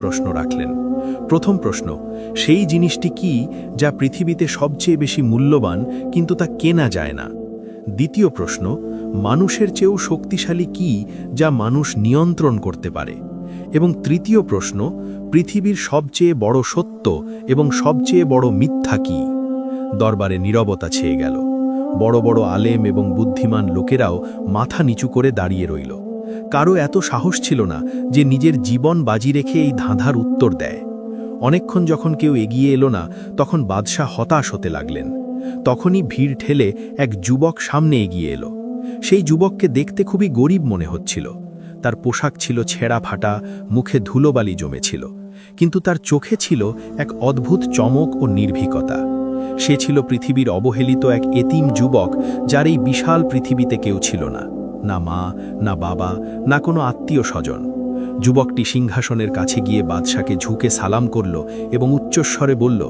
প্রশ্ন রাখলেন। প্রথম প্রশ্ন, সেই জিনিসটি কি যা পৃথিবীতে সবচেয়ে বেশি মূল্যবান কিন্তু তা কেনা যায় না? দ্বিতীয় প্রশ্ন, মানুষের চেয়েও শক্তিশালী কি যা মানুষ নিয়ন্ত্রণ করতে পারে? এবং তৃতীয় প্রশ্ন, পৃথিবীর সবচেয়ে বড় সত্য এবং সবচেয়ে বড় মিথ্যা কি? দরবারে নীরবতা ছেয়ে গেল। বড় বড় আলেম এবং বুদ্ধিমান লোকেরাও মাথা নিচু করে দাঁড়িয়ে রইল। কারো এত সাহস ছিল না যে নিজের জীবন বাজি রেখে এই ধাঁধার উত্তর দেয়। অনেকক্ষণ যখন কেউ এগিয়ে এলো না, তখন বাদশাহ হতাশ হতে লাগলেন। তখনই ভিড় ঠেলে এক যুবক সামনে এগিয়ে এলো। সেই যুবককে দেখতে খুবই গরিব মনে হচ্ছিল। তার পোশাক ছিল ছেঁড়া ফাটা, মুখে ধুলোবালি জমেছিল, কিন্তু তার চোখে ছিল এক অদ্ভুত চমক ও নির্ভীকতা। সে ছিল পৃথিবীর অবহেলিত এক এতিম যুবক, যার এই বিশাল পৃথিবীতে কেউ ছিল না, না মা, না বাবা, না কোনো আত্মীয় স্বজন। যুবকটি সিংহাসনের কাছে গিয়ে বাদশাকে ঝুঁকে সালাম করল এবং উচ্চস্বরে বলল,